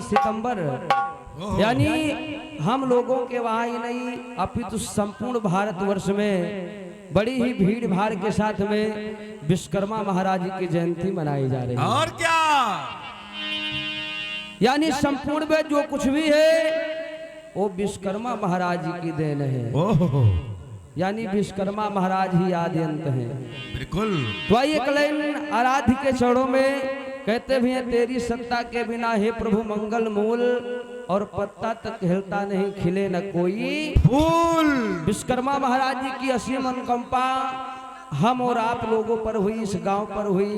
सितंबर यानी हम लोगों के वहाँ ही नहीं अपितु संपूर्ण भारतवर्ष में बड़ी ही भीड़ भाड़ के साथ में विश्वकर्मा महाराज की जयंती मनाई जा रही है। और क्या यानी संपूर्ण में जो कुछ भी है वो विश्वकर्मा महाराज की देन है। यानी विश्वकर्मा महाराज ही आदि अंत है। बिल्कुल। तो आइए कलैन आराध्य के चरणों में कहते भी हैं तेरी सत्ता के बिना हे प्रभु मंगल मूल और पत्ता तक हिलता नहीं खिले न कोई फूल। विश्वकर्मा महाराज जी की असीम अनुकंपा हम और आप लोगों पर हुई, इस गांव पर हुई,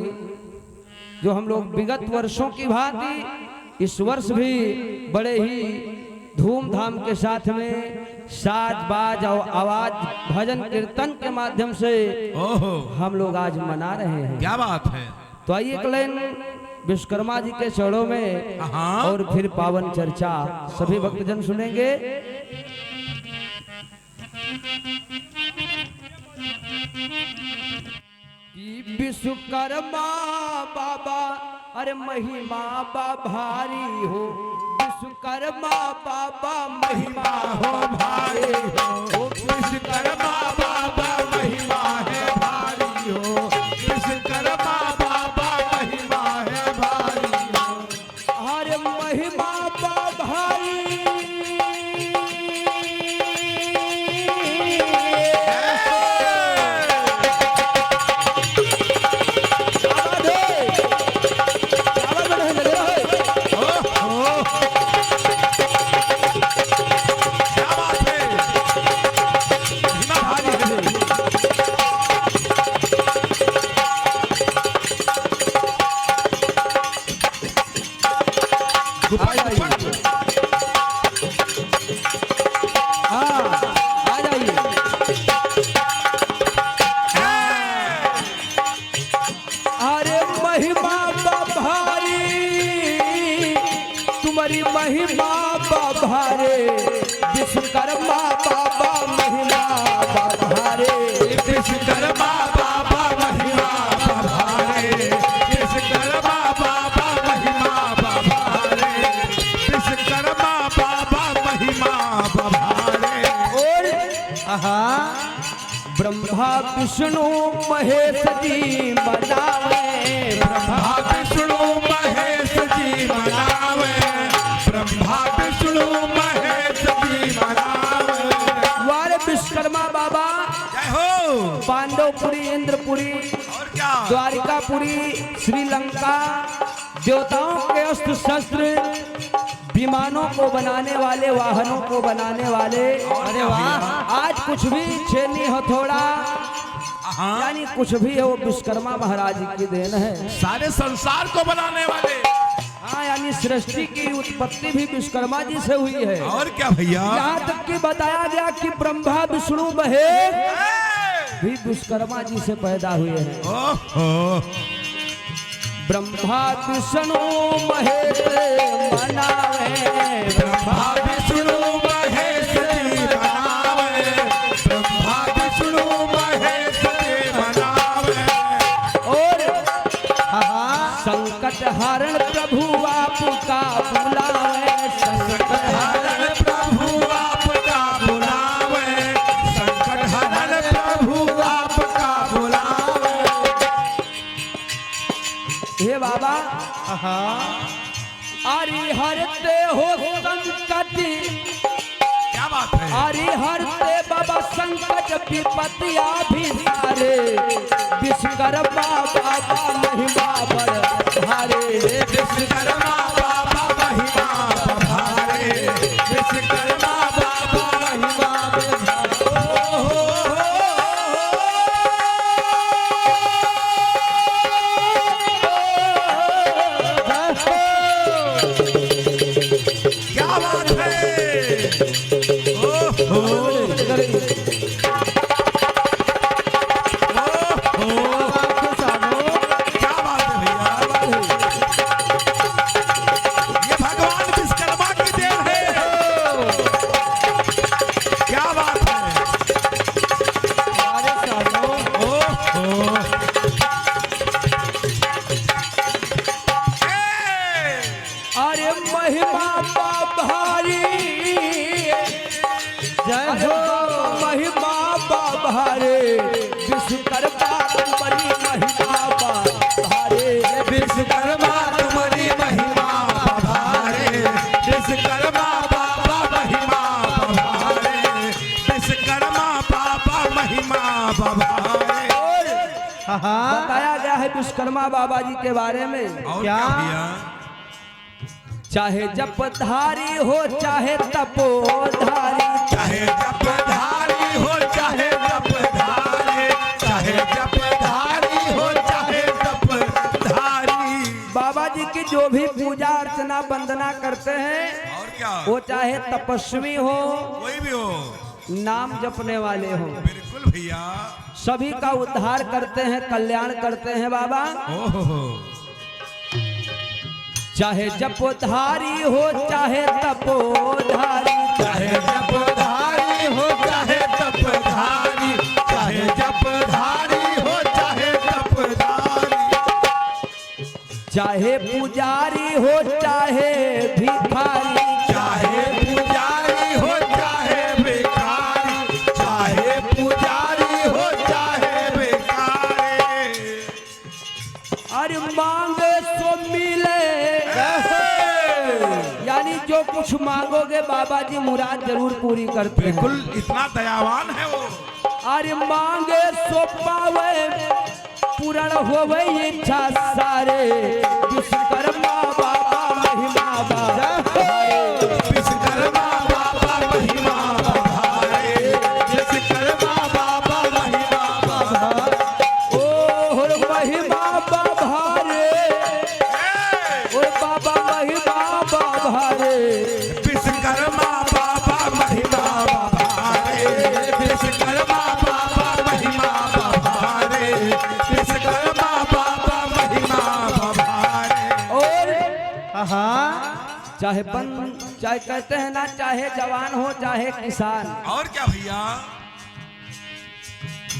जो हम लोग विगत वर्षों की भांति इस वर्ष भी बड़े ही धूमधाम के साथ में साज बाज और आवाज भजन कीर्तन के माध्यम से हम लोग आज मना रहे हैं। क्या बात है। तो आइए कलैन विश्वकर्मा जी के चरणों में और फिर पावन चर्चा सभी भक्तजन सुनेंगे। विश्वकर्मा बाबा अरे महिमा बा भारी हो, विश्वकर्मा बाबा महिमा हो भारी हो, विश्वकर्मा बाबा महिमा है भारी हो, विश्वकर्मा बाबा महिमा है भारी हो, अरे महिमा बा भारी महिमा बाभारे विश्वकर्मा बाबा महिमा बाभारे, विश्वकर्मा बाबा महिमा बाभारे, विश्वकर्मा बाबा महिमा बाभारे, विश्वकर्मा बाबा महिमा बाभारे। और ब्रह्मा विष्णु महेश जी मनावे, ब्रह्मा विष्णु महेश जी मनावे, ब्रह्मा विष्णु महेश जी मनावे। वारे विश्वकर्मा बाबा जय हो। पांडवपुरी, इंद्रपुरी, और क्या द्वारिकापुरी, श्रीलंका, देवताओं के अस्त्र शस्त्र, विमानों को बनाने वाले, वाहनों को बनाने वाले, अरे वाह, आज कुछ भी छेनी हथौड़ा यानी कुछ भी है वो विश्वकर्मा महाराज की देन है। सारे संसार को बनाने वाले। हाँ, यानी सृष्टि की उत्पत्ति भी विश्वकर्मा जी से हुई है। और क्या भैया। यहाँ तक कि बताया गया कि ब्रह्मा विष्णु महेश भी विश्वकर्मा जी से पैदा हुए हैं। ब्रह्मा विष्णु महेश मनावे, ब्रह्मा विष्णु महेश जी मनावे, ब्रह्मा विष्णु महेश जी मनावे। और संकट हरण प्रभु आपका बुलावे, संकट हरण प्रभु आपका बुलावे, संकट हरण प्रभु आपका बुलावे। हे बाबा अरे हरते हो संकट, क्या बात है। अरे हरते बाबा संकट विपत्तियां भी सारे, विश्वकर्मा बाबा महिमा बड़ भारे, विश्वकर्मा बाबा महिमा बभारे, विश्वकर्मा बाबा महिमा क्या बात है। क्या बात है भैया। महिमा भारी, जय हो महिमा भारे, विश्वकर्मा तुम्हारी महिमा भारे, विश्वकर्मा तुम्हारी महिमा भारे, विश्वकर्मा बाबा महिमा भारे, विश्वकर्मा बाबा महिमा भारे। बताया गया है विश्वकर्मा बाबा जी के बारे में। और क्या? भैया? चाहे जपधारी हो चाहे तपोधारी, चाहे जपधारी हो चाहे जपधारी, चाहे जपधारी हो चाहे जपधारी। बाबा जी की जो भी पूजा अर्चना वंदना करते हैं, और क्या? वो चाहे तपस्वी हो, कोई भी हो, नाम जपने वाले हो, बिल्कुल भैया। सभी का उद्धार करते हैं, कल्याण करते हैं बाबा। ओहो, चाहे जपधारी हो चाहे तपोधारी, चाहे जपधारी हो चाहे तपधारी, चाहे जपधारी हो चाहे तपधारी, चाहे पुजारी हो चाहे भिखारी, चाहे पुजारी हो चाहे भिखारी, चाहे पुजारी हो चाहे भिखारी। अरे मांगे सो मिले, यानी जो कुछ मांगोगे बाबा जी मुराद जरूर पूरी करते हैं। बिल्कुल, इतना दयावान है वो। अरे मांगे सो पावे, पूर्ण होवे इच्छा सारे, विश्वकर्मा बाबा महिमा भारे, विश्वकर्मा बाबा महिमा भारे, विश्वकर्मा बाबा महिमा भारे। ओ महिमा भारे, ओ बाबा महिमा भारे, विश्वकर्मा बाबा महिमा भारे, विश्वकर्मा बाबा महिमा भारे, विश्वकर्मा बाबा महिमा भारे। और हाँ चाहे चाहे कहते हैं ना, चाहे जवान हो चाहे किसान, और क्या भैया?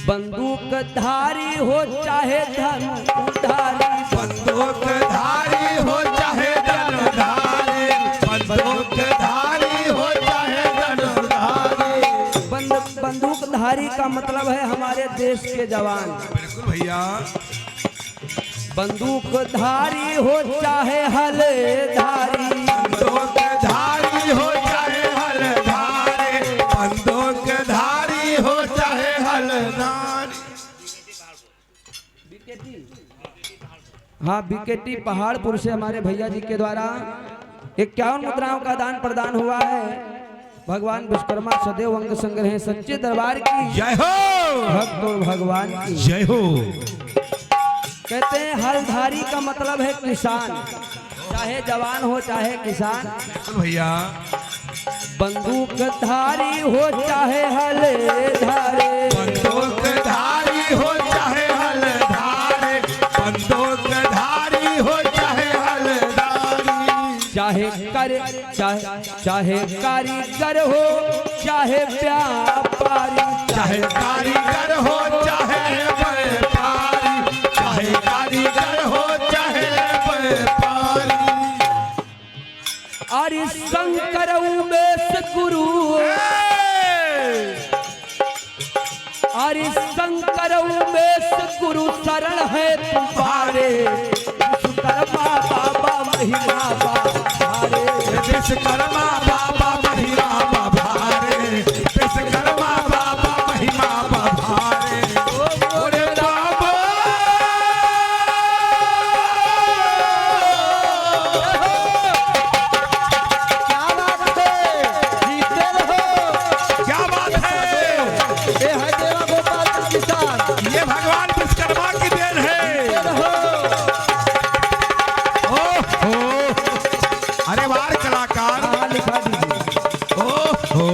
बंदूक धारी हो चाहे धनुधारी, बंदूकधारी हो चाहे धनुधारी, बंदूकधारी हो चाहे धनुधारी। बंदूकधारी का मतलब है हमारे देश के जवान। बिल्कुल भैया। बंदूकधारी हो चाहे हलधारी, बंदूकधारी हो चाहे हलधारी, बंदूकधारी हो चाहे हलधारी। हाँ, बीकेटी पहाड़पुर से हमारे भैया जी के द्वारा 51 मुद्राओं का दान प्रदान हुआ है। भगवान विश्वकर्मा सदैव अंग संग्रह सच्चे दरबार की जय हो, भक्त और भगवान की जय हो। कहते हैं हलधारी का मतलब है किसान, चाहे जवान हो चाहे किसान। बिल्कुल भैया। बंदूकधारी हो चाहे हलधारी, बंदूकधारी हो चाहे हलधारी, बंदूकधारी हो चाहे हलधारी। चाहे कारीगर हो चाहे व्यापारी, चाहे कारीगर हो चाहे व्यापारी, चाहे कारीगर हो चाहे व्यापारी। अरे शंकर उमेश गुरु, अरे शंकर उमेश गुरु शरण है तुम्हारे, विश्वकर्मा बाबा महिमा भारे, विश्वकर्मा बाबा महिमा भारे, विश्वकर्मा बाबा महिमा भारे। ओरे बाबा, क्या बात है, जीते रहो। क्या बात है? ये है देवा गोपाल किसान, ये भगवान विश्वकर्मा की देन है। जीते रहो। ओहो, अरे वाह कलाकार। हाँ, लिखा दीजिए। ओहो,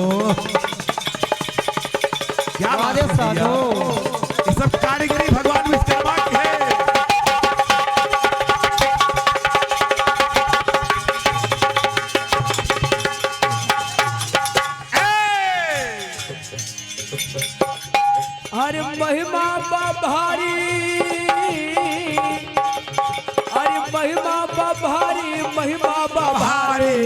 क्या बात है भैया? ये सब कारीगरी भगवान विश्वकर्मा की है। अरे महिमा भारी, अरे महिमा भारी, महिमा भारी,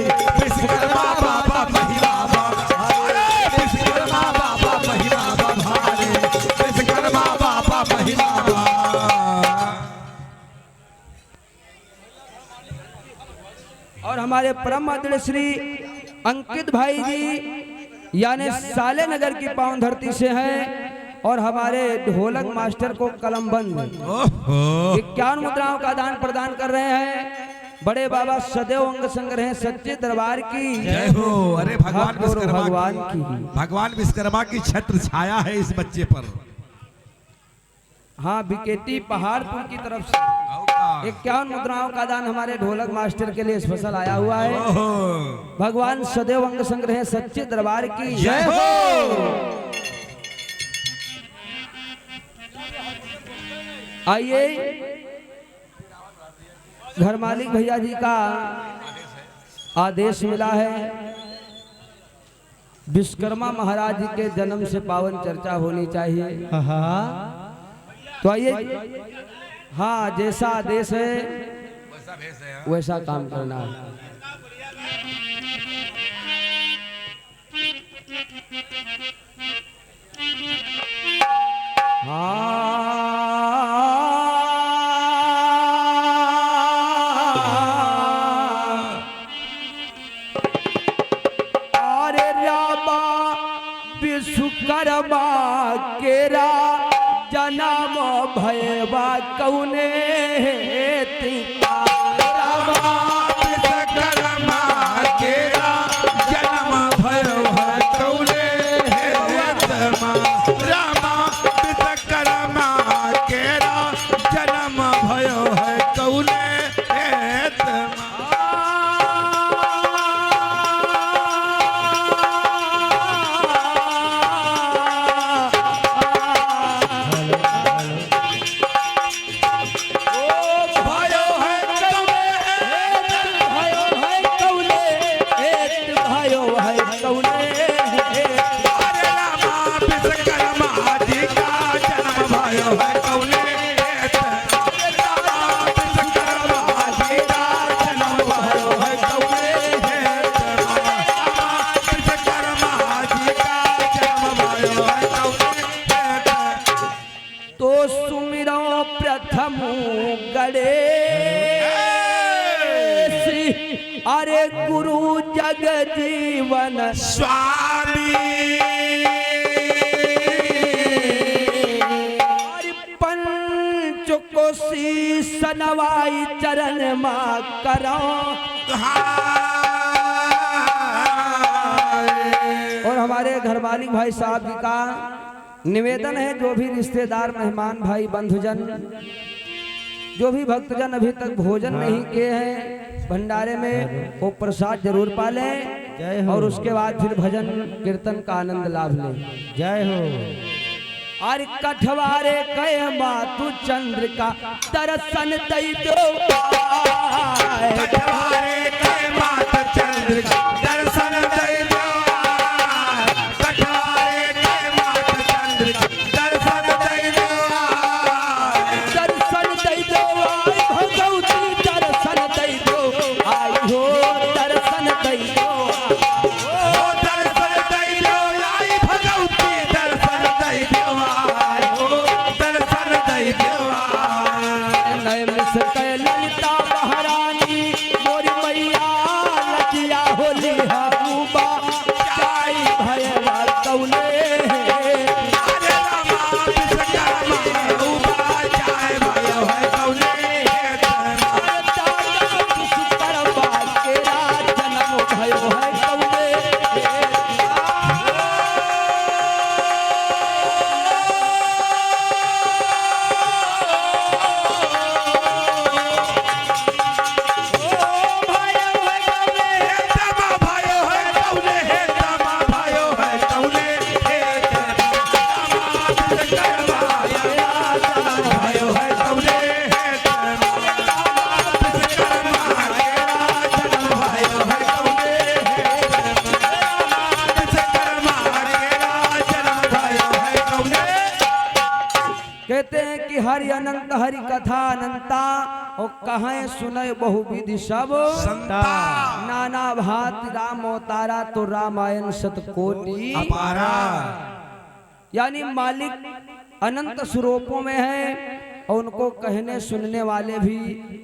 हमारे परम आदरणीय श्री अंकित भाई जी यानी साले नगर की पावन धरती से हैं और हमारे ढोलक मास्टर को कलमबंद ओहो 51 मुद्राओं का दान प्रदान कर रहे हैं। बड़े बाबा सदैव अंग संग्रह सच्चे दरबार की जय हो। अरे भगवान भक्त और विश्वकर्मा भगवान की की। भगवान विश्वकर्मा की छत्र छाया है इस बच्चे पर। हाँ बिकेटी पहाड़पुर की तरफ से 51 मुद्राओं का दान हमारे ढोलक मास्टर के लिए स्पेशल आया हुआ है। ओहो भगवान सदैव अंग संग्रह सच्चे दरबार की जय हो। आइए घर मालिक भैया जी का आदेश मिला है, विश्वकर्मा महाराज जी के जन्म से पावन चर्चा होनी चाहिए। तो आइए, हाँ जैसा आदेश है वैसा काम करना है। अरे रामा विश्वकर्मा केरा जन्म भयवा कौने रामा विश्वकर्मा केरा जन्म भयो है कौने हेतमा। रामा विश्वकर्मा केरा जन्म भयो है कौने हेतमा। तो सुमिरो प्रथम गणेश अरे गुरु जग जीवन स्वामी पंच कोसी सनवाई चरण मा करो। और हमारे घर मालिक भाई साहब जी का निवेदन है, जो भी रिश्तेदार मेहमान भाई बंधुजन जो भी भक्तजन अभी तक भोजन नहीं किए हैं भंडारे में वो प्रसाद जरूर पालें और उसके बाद फिर भजन कीर्तन का आनंद लाभ लें। जय हो। और कठवारे कय मातु चंद्र का दर्शन दई दो। कठवारे के मात चंद्र का दर्शन दई दो। कठवारे के मात चंद्र का दर्शन दई दो। दर्शन दई दो आई भगवती दर्शन दई दो। आई हो दर्शन दई दो। ओ दर्शन दई दो आई भगवती दर्शन दई दो। आई हो दर्शन दई दो। नय मिस कै ललिता महारानी मोरी मैया लजिया होली हबूबा चाई भयवा कौले। अरे रामा विश्वकर्मा उबा जाए भयो है कौने हेतमा। विश्वकर्मा केरा जन्म भयो है कौले। हेतमा भयो है कौने हेतमा भयो है कौने हेतमा। विश्वकर्मा भयो है कौने हेतमा। विश्वकर्मा जन्म भयो है कौने हेतमा। विश्वकर्मा जन्म भयो है कौने। कहते हैं कि हरि अनंत हरि कथा अनंता और कहें सुने बहुविधि सब संता नाना भांति राम अवतारा तो रामायण शतकोटि अपारा। यानी मालिक अनंत स्वरूपों में है और उनको कहने सुनने वाले भी,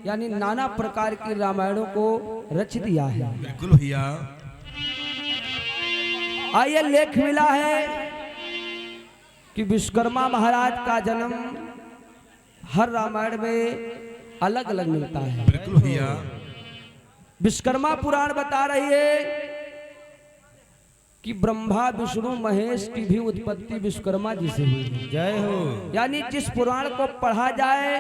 यानी नाना प्रकार की रामायणों को रच दिया है। बिल्कुल भैया। आइए, लेख मिला है कि विश्वकर्मा महाराज का जन्म हर रामायण में अलग अलग मिलता है। बिल्कुल भैया। विश्वकर्मा पुराण बता रही है कि ब्रह्मा विष्णु महेश की भी उत्पत्ति विश्वकर्मा जी से हुई है। जय हो। यानी जिस पुराण को पढ़ा जाए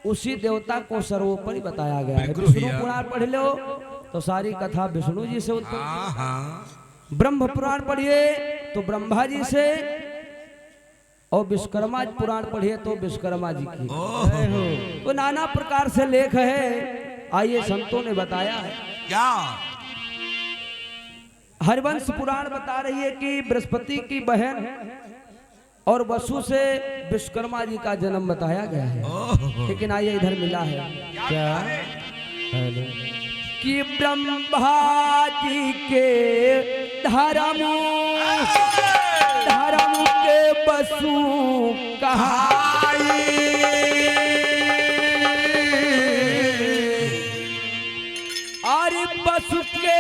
उसी देवता को सर्वोपरि बताया गया है। बिल्कुल विष्णु भैया। पुराण पढ़ लो तो सारी कथा विष्णु जी से उत्पन्न। हाँ हाँ। ब्रह्म पुराण पढ़िए तो ब्रह्मा जी से, और विश्वकर्मा पुराण पढ़िए तो विश्वकर्मा जी की। ओहो। तो नाना प्रकार से लेख है। आइए, संतों ने बताया है। क्या? हरिवंश पुराण बता रही है कि बृहस्पति की बहन और वसु से विश्वकर्मा जी का जन्म बताया गया है। ओहो। लेकिन आइए, इधर मिला है क्या? हेलो। कि ब्रह्मा जी के धर्म के वसु कहा, अरे वसु के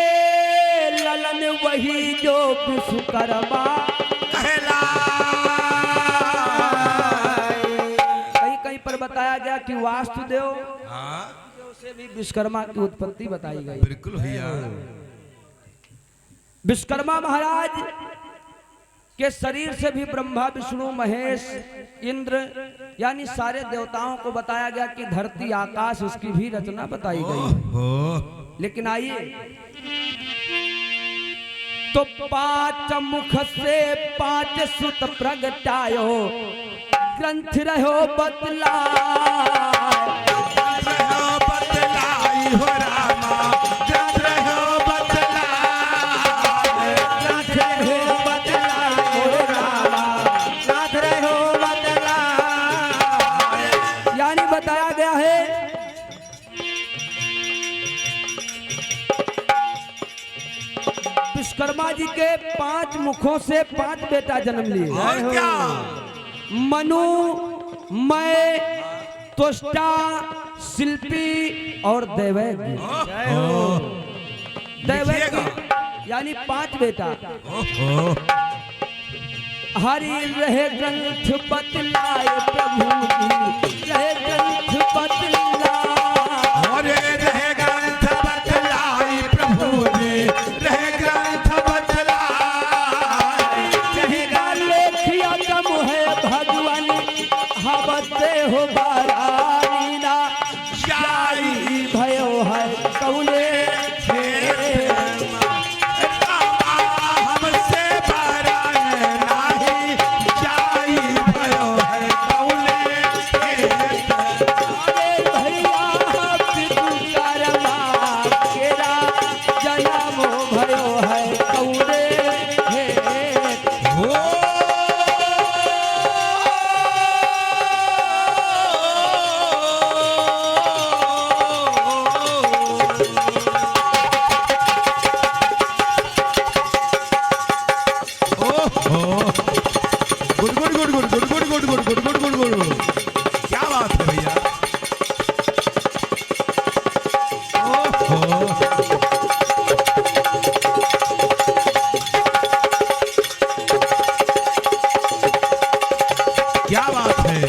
ललन वही जो विश्वकर्मा कहीं कहीं पर बताया गया कि वासुदेव से भी विश्वकर्मा की उत्पत्ति बताई गई। बिल्कुल भैया। विश्वकर्मा महाराज के शरीर से भी ब्रह्मा विष्णु महेश इंद्र यानी सारे देवताओं को बताया गया कि धरती आकाश इसकी भी रचना बताई गई। ओहो। लेकिन आइए, तो 5 मुख से 5 सुत प्रगटायो, ग्रंथ रहो बतला, बतलाई हो रामा, ग्रंथ रहो बतलाई, ग्रंथ रहो बतला हो रामा, ग्रंथ रहो बतला। यानी बताया गया है विश्वकर्मा जी के 5 मुखों से 5 बेटा जन्म लिए। और क्या? मनु, मय, त्वष्टा, शिल्पी और दैवज्ञ। दैवज्ञ यानी 5 बेटा। ओहो। हरि रहे ग्रंथ बतलाए प्रभु जी, रहे ग्रंथ बतलाए, और रहे ग्रंथ बतलाई प्रभु जी, रहे ग्रंथ बतलाई, कहेगा लेखिया कम है भगवान, हवते हो बारानीना, जाई भयो है कौले हमसे बाराए नाही, जाई भयो है कौले। अरे भैया विश्वकर्मा केरा जन्म भयो है कौले हो। Good good good good good good good good good good good good. क्या बात है भैया। ओहो। क्या बात है।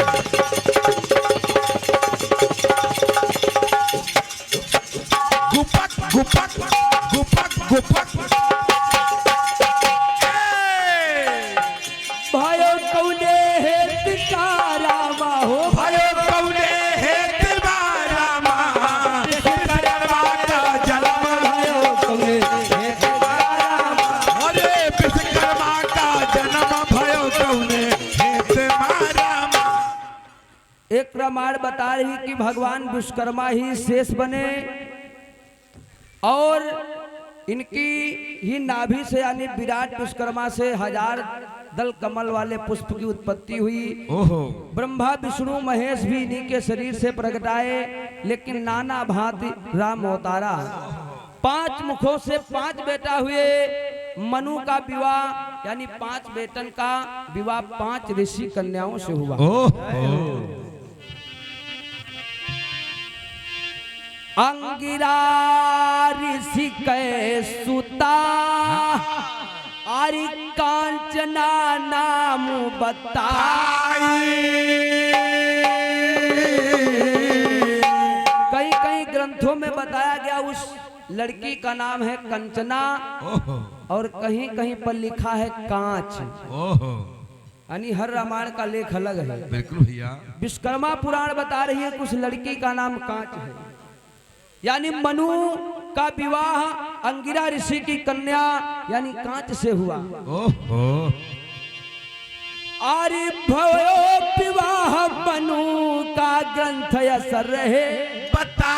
गुपक गुपक गुपक गुपक। भयो कौले हेत कारामा हो, भयो कौने हेत बारामा, विश्वकर्मा का जन्म भयो कौले हेत कारामा। अरे विश्वकर्मा का जन्म भयो कौने हेत बारामा। एक प्रमाण बता रही कि भगवान विश्वकर्मा ही शेष बने और इनकी ही नाभि से यानी विराट विश्वकर्मा से 1000 दल कमल वाले पुष्प की उत्पत्ति हुई। ओहो। ब्रह्मा विष्णु महेश भी इन्हीं के शरीर से प्रगटाए, लेकिन नाना भांति राम अवतारा। 5 मुखों से 5 बेटा हुए। मनु का विवाह यानी 5 बेटन का विवाह 5 ऋषि कन्याओं से हुआ। ओहो। अंगिरा ऋषि कै सुता आरि कांचना नाम बताई। कई कई ग्रंथों में बताया गया उस लड़की का नाम है कंचना और कहीं कहीं पर लिखा है कांच। यानी हर रामायण का लेख अलग है। बिल्कुल भैया। विश्वकर्मा पुराण बता रही है उस लड़की का नाम कांच है। यानी मनु का विवाह अंगिरा ऋषि की कन्या यानी कांच से हुआ। आर्य भयो विवाह मनु का ग्रंथ असर रहे बता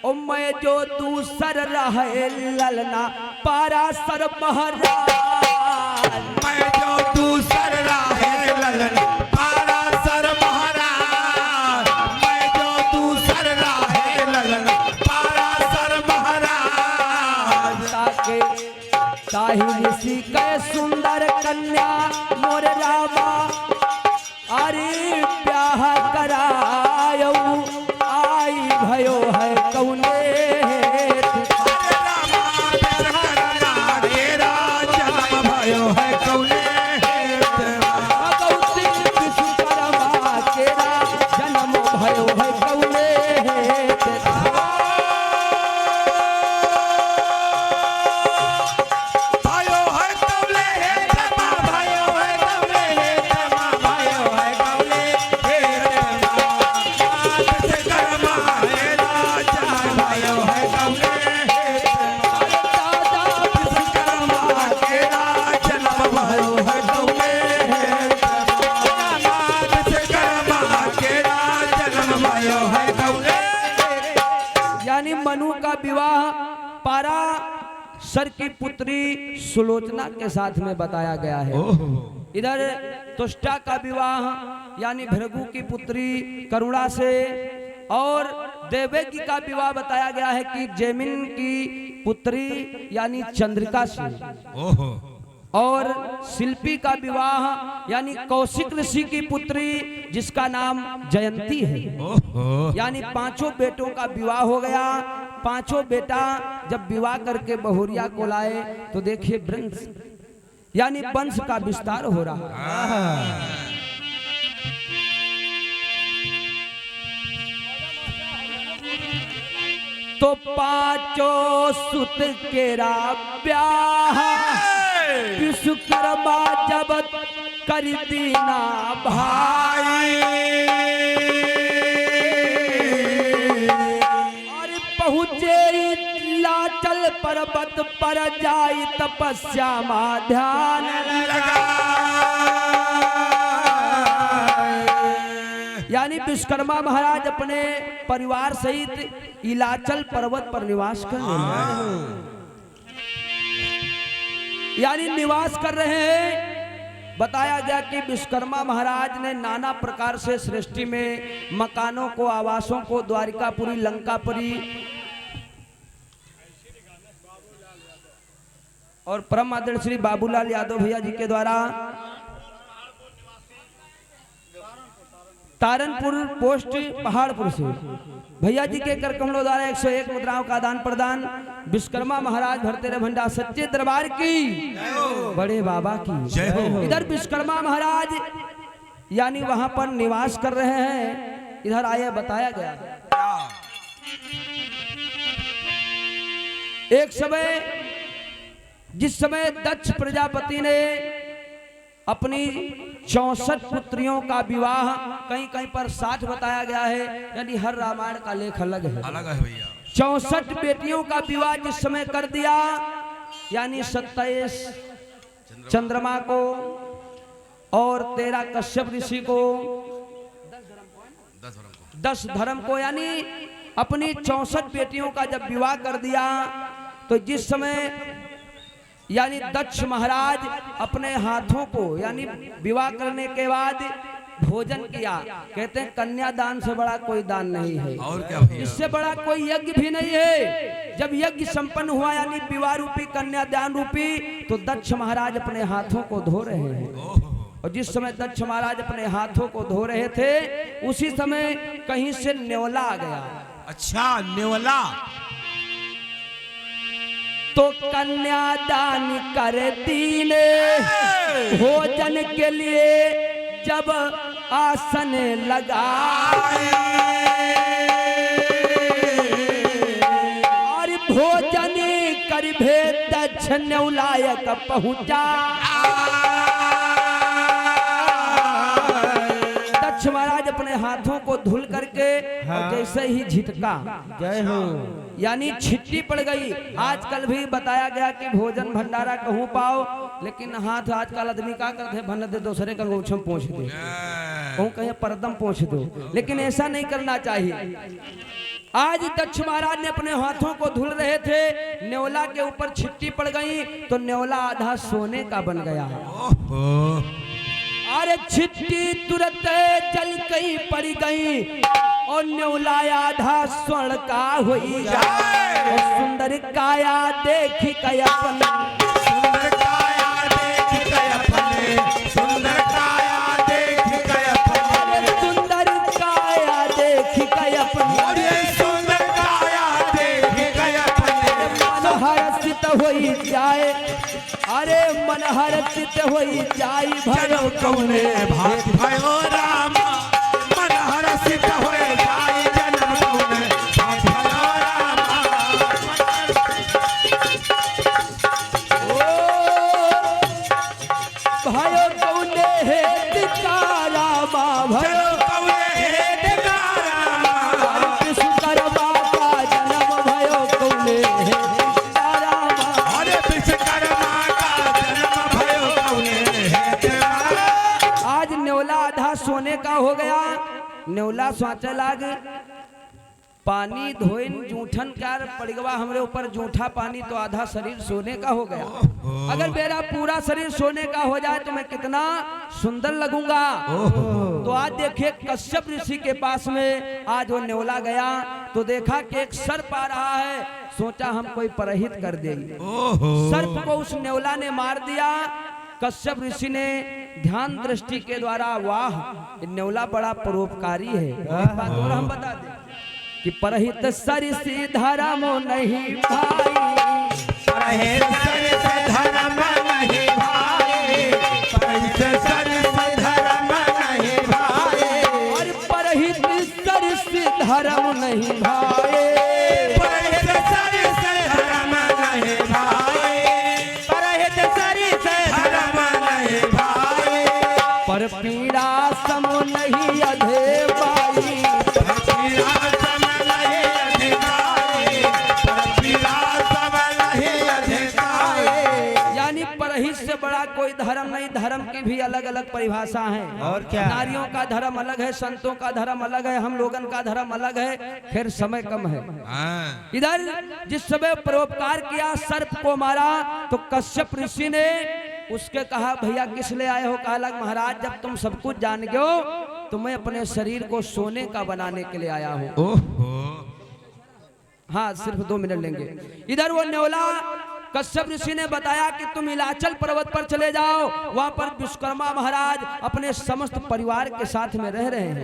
ओ मैं जो दूसर रहे ललना पारासर महाराज। मैं जो दूसर रहे ललन पारासर महाराज। मैं जो दूसर रहे ललन पारासर महाराज। ताके ताहि ऋषि कै सुंदर कन्या मोर रामा अरे ब्याह करायो आई भयो है कौने मनु का विवाह पाराशर की पुत्री सुलोचना के साथ में बताया गया है। इधर तुष्टा का विवाह यानी भृगु की पुत्री करुणा से और देवकी का विवाह बताया गया है कि जैमिन की पुत्री यानी चंद्रिका से और शिल्पी का विवाह यानी कौशिक ऋषि की पुत्री जिसका नाम जयंती है। यानी पांचों बेटों का विवाह हो गया। पांचों बेटा जब विवाह करके बहुरिया को लाए तो देखिए वंश यानी वंश का विस्तार हो रहा है। तो पांचों सुत केरा ब्याह विश्वकर्मा जब कर दीना भाई और पहुँचे लाचल पर्वत पर जाई तपस्या मा ध्यान लगा। यानी विश्वकर्मा महाराज अपने परिवार सहित इलाचल पर्वत पर निवास कर रहे हैं। यानी निवास कर रहे हैं। बताया गया कि विश्वकर्मा महाराज ने नाना प्रकार से सृष्टि में मकानों को आवासों को द्वारिकापुरी लंकापुरी और परम आदरणीय श्री बाबूलाल यादव भैया जी के द्वारा तारनपुर पोस्ट पहाड़पुर से भैया जी के कर कमलों द्वारा 101 मुद्राओं का दान प्रदान विश्वकर्मा महाराज भरते रहे भंडार सच्चे दरबार की बड़े बाबा की जय हो। इधर विश्वकर्मा महाराज यानी वहां पर निवास कर रहे हैं। इधर आया बताया गया एक समय जिस समय दक्ष प्रजापति ने अपनी 64 पुत्रियों का विवाह कहीं कहीं पर 60 बताया गया है। यानी हर रामायण का लेख अलग है भैया। 64 बेटियों का विवाह जिस समय कर दिया यानी 27 चंद्रमा को और 13 कश्यप ऋषि को 10 धर्म को यानी अपनी 64 बेटियों का जब विवाह कर दिया तो जिस समय यानी दक्ष महाराज अपने हाथों को यानी विवाह करने के बाद भोजन किया। कहते हैं कन्यादान से बड़ा कोई दान नहीं है और क्या भैया? इससे बड़ा कोई यज्ञ भी नहीं है। जब यज्ञ संपन्न हुआ यानी विवाह रूपी कन्यादान रूपी तो दक्ष महाराज अपने हाथों को धो रहे हैं। और जिस समय दक्ष महाराज अपने हाथों को धो रहे थे उसी समय कहीं से न्योला आ गया। अच्छा, नेवला। तो कन्यादान करती ने भोजन के लिए जब आसन लगाए और भोजन कर भेद दक्ष न्योलायक पहुंचा। दक्ष महाराज अपने हाथों को धुल करके और जैसे ही झिटका, जय हो। यानी छिट्टी पड़ गई। आजकल भी बताया गया कि भोजन भंडारा कहूँ पाओ, लेकिन हाथ आजकल आदमी का करते भन दे दूसरे का गोछम पहुँच दो, कहूँ कहीं परदम पहुँच दो, लेकिन ऐसा नहीं करना चाहिए। आज दक्ष महाराज ने अपने हाथों को धुल रहे थे, न्योला के ऊपर छिट्टी पड़ गई तो न्योला आधा सोने का बन गया। ओहो, अरे छिट्टी तुरंत जल कई पड़ गई और न्योला आधा स्वर्ण का हुई जाए। और सुंदर काया देख के अपने, सुंदर काया देख के अपने, सुंदर काया देख के अपने, सुंदर काया देख के अपने, और ये सुंदर काया देख के अपने मन हर्षित होई जाए। अरे मन हर्षित होई जाए जन्म कौने भात भयो रामा, मन हर्षित होए जाई जन्म कौने भात भयो रामा। भयो कौने हे दिकारा मा भयो जन्म कौने हे दिकारा, विश्वकर्मा का जन्म भयो कौने हे दिकारा मा। अरे विश्वकर्मा का जन्म भयो कौने हे दिकारा। आज न्योला आधा सोने का हो गया। न्योला सोचे लाग पानी धोइन जूठन कर पड़गवा हमरे ऊपर जूठा पानी तो आधा शरीर सोने का हो गया। अगर मेरा पूरा शरीर सोने का हो जाए तो मैं कितना सुंदर लगूंगा। तो आज देखिए कश्यप ऋषि के पास में आज वो न्योला गया तो देखा कि एक सर्प आ रहा है, सोचा हम कोई परहित कर देंगे। सर्प को उस न्योला ने मार दिया। कश्यप ऋषि ने ध्यान दृष्टि के द्वारा, वाह न्योला बड़ा परोपकारी है। एक बात और हम बता दें कि परहित सरिसी धर्म नहीं भाई, परहित सरिस धर्म नहीं भाई, परहित सरिस धर्म नहीं भाई, और परहित सरिसी धर्म नहीं भाई, परहित सरिस धर्म नहीं भाई, परहित सरिस धर्म नहीं भाई, पर पीड़ा सम नहीं अधे बाई, पीड़ा सम नहीं अधिकारी, पीड़ा सम नहीं अधिकारी। यानी परहित से बड़ा कोई धर्म नहीं। धर्म की भी अलग अलग परिभाषा है। और क्या? नारियों का धर्म अलग है, संतों का धर्म अलग है, हम लोगन का धर्म अलग है। खैर समय कम है। इधर जिस समय परोपकार किया, सर्प को मारा, तो कश्यप ऋषि ने उसके कहा भैया किस ले आए हो? कहा लग महाराज जब तुम सब कुछ जान गए हो तो मैं अपने शरीर को सोने का बनाने के लिए आया हूँ। हाँ सिर्फ 2 मिनट लेंगे। इधर वो न्योला कश्यप ऋषि ने बताया कि तुम इलाचल पर्वत पर चले जाओ, वहां पर विश्वकर्मा महाराज अपने समस्त परिवार के साथ में रह रहे हैं।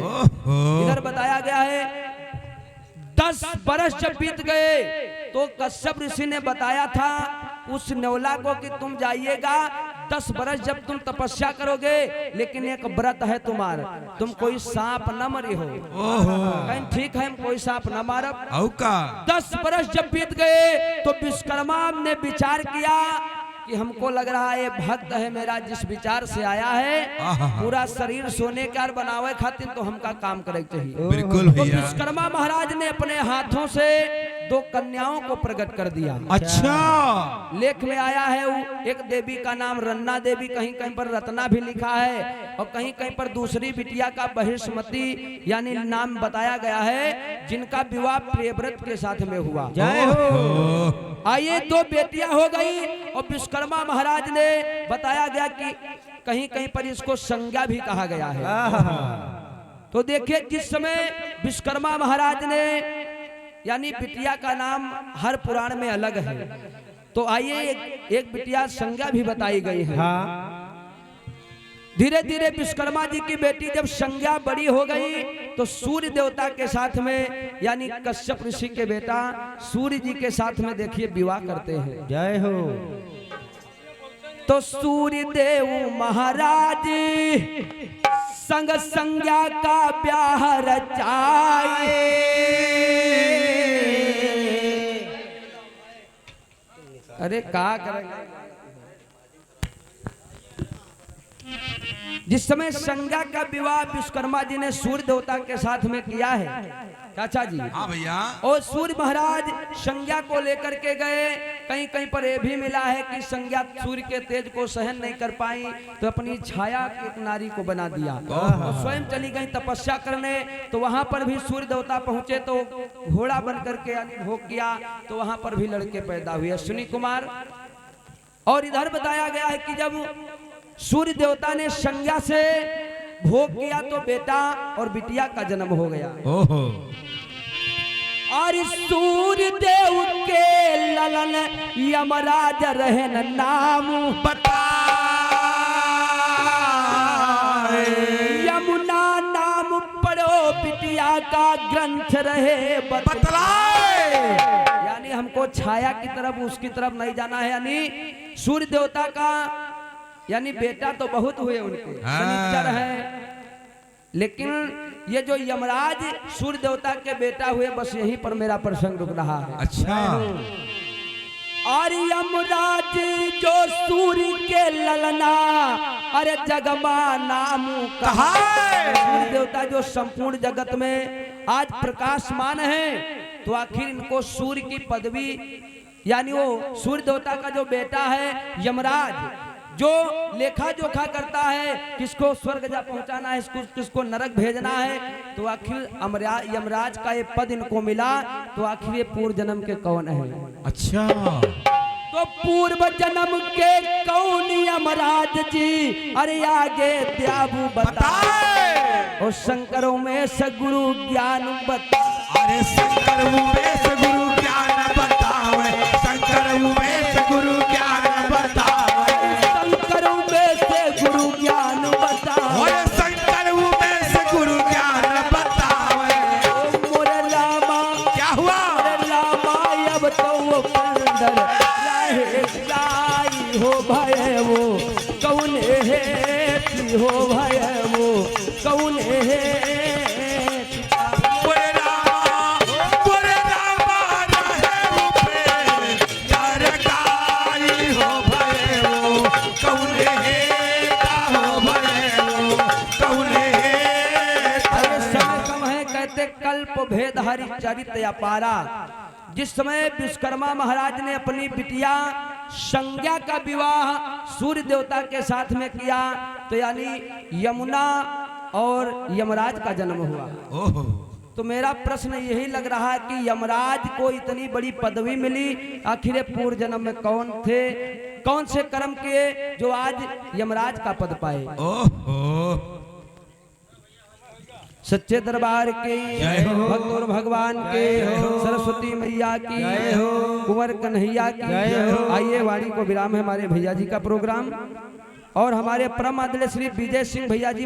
इधर बताया गया है 10 बरस जब बीत गए तो कश्यप ऋषि ने बताया था उस न्योला को कि तुम जाइएगा 10 बरस जब तुम तपस्या करोगे, लेकिन एक व्रत है तुम्हारा, तुम कोई सांप न मरी हो। कहीं ठीक है हम कोई सांप न मारब। 10 बरस जब बीत गए तो विश्वकर्मा ने विचार किया कि हमको लग रहा है भक्त है मेरा जिस विचार से आया है पूरा शरीर सोने का बनावे खातिर तो हमका काम करे चाहिए। बिल्कुल तो भैया। विश्वकर्मा महाराज ने अपने हाथों से 2 कन्याओं को प्रकट कर दिया। अच्छा, लेख में आया है वो एक देवी का नाम रन्ना देवी, कहीं कहीं पर रत्ना भी लिखा है और कहीं कहीं पर दूसरी बिटिया का बहिष्मती यानी नाम बताया गया है, जिनका विवाह प्रियव्रत के साथ में हुआ। जय हो। आइए 2 बेटियां हो गई और विश्वकर्मा महाराज ने बताया गया कि कहीं कहीं पर इसको संज्ञा भी कहा गया है। तो देखिए जिस समय विश्वकर्मा महाराज ने यानी बिटिया का नाम हर पुराण में अलग है, तो आइए एक बिटिया संज्ञा भी बताई गई है। धीरे धीरे विश्वकर्मा जी की बेटी जब संज्ञा बड़ी हो गई तो सूर्य देवता के साथ में यानी कश्यप ऋषि के बेटा सूर्य जी के साथ में देखिए विवाह करते हैं। जय हो। तो सूर्य देव महाराज संग संज्ञा का ब्याह रचाए। अरे क्या करेंगे। जिस समय संज्ञा का विवाह विश्वकर्मा जी ने सूर्य देवता के साथ में किया है चाचा जी, हाँ भैया, और सूर्य महाराज संज्ञा को लेकर के गए। कहीं कहीं पर यह भी मिला है कि संज्ञा सूर्य के तेज को सहन नहीं कर पाई तो अपनी छाया की एक नारी को बना दिया, तो स्वयं चली गई तपस्या करने। तो वहां पर भी सूर्य देवता पहुंचे तो घोड़ा बन करके भोग किया, तो वहां पर भी लड़के पैदा हुए अश्विनी कुमार। और इधर बताया गया है कि जब सूर्य देवता ने संज्ञा से भोग किया तो बेटा और बिटिया का जन्म हो गया। ओहो। और सूर्य देव के ललन यमराज रहे न नाम यमुना नाम पढ़ो बिटिया का ग्रंथ रहे बतलाए। यानी हमको छाया की तरफ उसकी तरफ नहीं जाना है। यानी सूर्य देवता का यानी बेटा तो बहुत हुए उनके, शनिचर है, लेकिन ये जो यमराज सूर्य देवता के बेटा हुए बस यहीं पर मेरा प्रसंग रुक रहा है। अच्छा। और यमराज जो सूर्य के ललना अरे जगमा नाम कहा। सूर्य देवता जो संपूर्ण जगत में आज प्रकाशमान है, तो आखिर इनको सूर्य की पदवी यानी वो सूर्य देवता का जो बेटा है यमराज जो लेखा जोखा करता है किसको स्वर्ग जा पहुंचाना है, किसको नरक भेजना है, तो आखिर यमराज का ये पद इनको मिला। तो आखिर ये पूर्व जन्म के कौन है? अच्छा। तो पूर्व जन्म के कौन यमराज जी अरे आगे द्याबू बताए। और शंकरों में सगुरु ज्ञान बता। अरे शंकर में सगुरु ज्ञान बतावे, शंकर में सगुरु ज्ञान बतावे, गुरु ज्ञान बतावे, शंकर में से गुरु ज्ञान बतावे। मोरे लामा क्या हुआ? मोरे लामा अब तो वो पंदर रहे जाई हो भय वो कौन है की हो भय वो कौन है। कल्प भेद हरि चरित अपारा। जिस समय विश्वकर्मा महाराज ने अपनी बिटिया संज्ञा का विवाह सूर्य देवता के साथ में किया तो यानी यमुना और यमराज का जन्म हुआ। ओहो। तो मेरा प्रश्न यही लग रहा है कि यमराज को इतनी बड़ी पदवी मिली, आखिर पूर्व जन्म में कौन थे, कौन से कर्म किए जो आज यमराज का पद पाए। ओहो। सच्चे दरबार के भक्त और भगवान के सरस्वती मैया की कुंवर कन्हैया की। आइए वाणी को विराम है हमारे भैया जी का प्रोग्राम और हमारे परम आदरणीय श्री विजय सिंह भैया जी